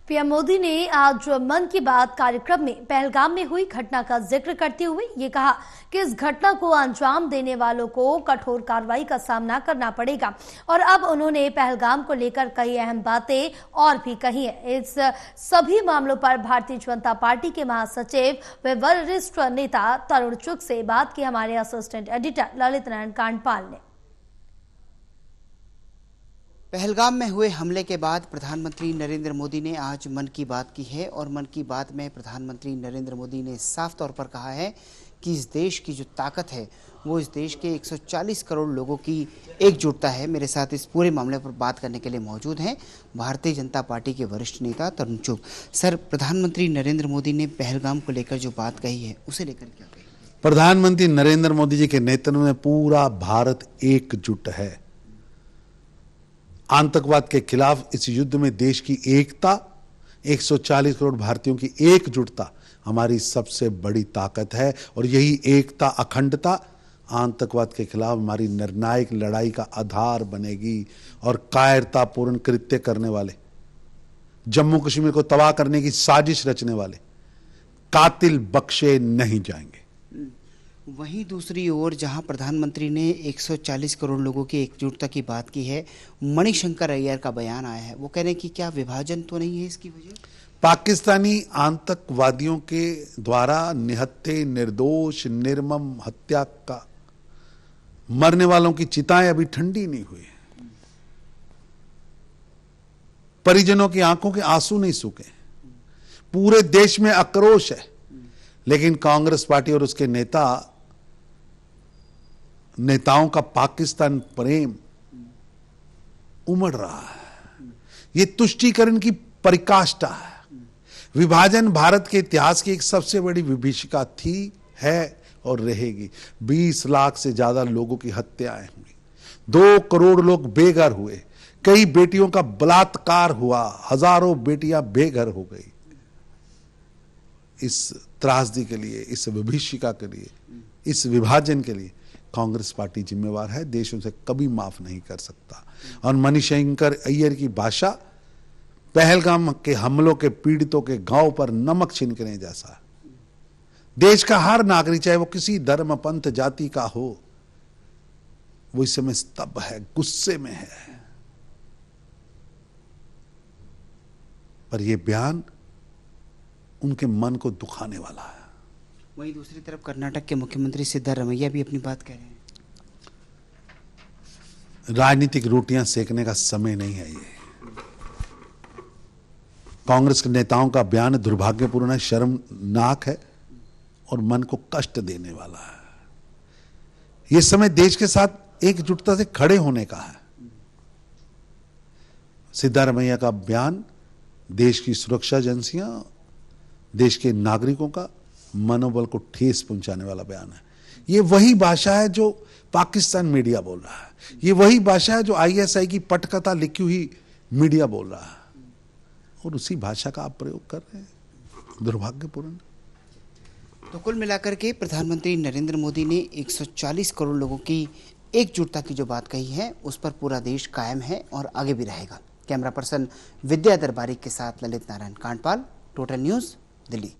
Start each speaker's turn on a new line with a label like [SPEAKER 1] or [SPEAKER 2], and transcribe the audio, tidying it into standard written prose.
[SPEAKER 1] PM Modi ने आज मन की बात कार्यक्रम में पहलगाम में हुई घटना का जिक्र करते हुए ये कहा कि इस घटना को अंजाम देने वालों को कठोर कार्रवाई का सामना करना पड़ेगा। और अब उन्होंने पहलगाम को लेकर कई अहम बातें और भी कही है। इस सभी मामलों पर भारतीय जनता पार्टी के महासचिव व वरिष्ठ नेता तरुण चुग से बात की हमारे असिस्टेंट एडिटर ललित नारायण कांडपाल ने।
[SPEAKER 2] पहलगाम में हुए हमले के बाद प्रधानमंत्री नरेंद्र मोदी ने आज मन की बात की है और मन की बात में प्रधानमंत्री नरेंद्र मोदी ने साफ तौर पर कहा है कि इस देश की जो ताकत है वो इस देश के 140 करोड़ लोगों की एकजुटता है। मेरे साथ इस पूरे मामले पर बात करने के लिए मौजूद हैं भारतीय जनता पार्टी के वरिष्ठ नेता तरुण चुग। सर, प्रधानमंत्री नरेंद्र मोदी ने पहलगाम को लेकर जो बात कही है उसे लेकर क्या कही?
[SPEAKER 3] प्रधानमंत्री नरेंद्र मोदी जी के नेतृत्व में पूरा भारत एकजुट है। आतंकवाद के खिलाफ इस युद्ध में देश की एकता, 140 करोड़ भारतीयों की एकजुटता हमारी सबसे बड़ी ताकत है और यही एकता, अखंडता आतंकवाद के खिलाफ हमारी निर्णायक लड़ाई का आधार बनेगी। और कायरतापूर्ण कृत्य करने वाले, जम्मू कश्मीर को तबाह करने की साजिश रचने वाले कातिल बख्शे नहीं जाएंगे।
[SPEAKER 2] वहीं दूसरी ओर जहां प्रधानमंत्री ने 140 करोड़ लोगों की एकजुटता की बात की है, मणिशंकर अय्यर का बयान आया है। वो कह रहे हैं कि क्या विभाजन तो नहीं है इसकी वजह?
[SPEAKER 3] पाकिस्तानी आतंकवादियों के द्वारा निहत्थे, निर्दोष, निर्मम हत्या का मरने वालों की चिताएं अभी ठंडी नहीं हुई, परिजनों की आंखों के आंसू नहीं सूखे, पूरे देश में आक्रोश है। लेकिन कांग्रेस पार्टी और उसके नेताओं का पाकिस्तान प्रेम उमड़ रहा है। ये तुष्टीकरण की परिकाष्ठा है। विभाजन भारत के इतिहास की एक सबसे बड़ी विभीषिका थी, है और रहेगी। 20 लाख से ज्यादा लोगों की हत्याएं हुई, 2 करोड़ लोग बेघर हुए, कई बेटियों का बलात्कार हुआ, हजारों बेटियां बेघर हो गई। इस त्रासदी के लिए, इस विभीषिका के लिए, इस विभाजन के लिए कांग्रेस पार्टी जिम्मेवार है। देश उसे कभी माफ नहीं कर सकता। और मणिशंकर अय्यर की भाषा पहलगाम के हमलों के पीड़ितों के गांव पर नमक छिनकने जैसा। देश का हर नागरिक, चाहे वो किसी धर्म, पंथ, जाति का हो, वो इस समय स्तब्ध है, गुस्से में है। पर यह बयान उनके मन को दुखाने वाला है।
[SPEAKER 2] वहीं दूसरी तरफ कर्नाटक के मुख्यमंत्री सिद्धारमैया भी अपनी बात कह रहे हैं।
[SPEAKER 3] राजनीतिक रोटियां सेकने का समय नहीं है ये। कांग्रेस के नेताओं का बयान दुर्भाग्यपूर्ण है, शर्मनाक है और मन को कष्ट देने वाला है। यह समय देश के साथ एकजुटता से खड़े होने का है। सिद्धारमैया का बयान देश की सुरक्षा एजेंसियां, देश के नागरिकों का मनोबल को ठेस पहुंचाने वाला बयान है। ये वही भाषा है जो पाकिस्तान मीडिया बोल रहा है, ये वही भाषा है जो आईएसआई की पटकथा लिखी हुई मीडिया बोल रहा है, और उसी भाषा का आप प्रयोग कर रहे हैं। दुर्भाग्यपूर्ण।
[SPEAKER 2] तो कुल मिलाकर के प्रधानमंत्री नरेंद्र मोदी ने 140 करोड़ लोगों की एकजुटता की जो बात कही है उस पर पूरा देश कायम है और आगे भी रहेगा। कैमरा पर्सन विद्या दरबारी के साथ ललित नारायण कांडपाल, टोटल न्यूज़, दिल्ली।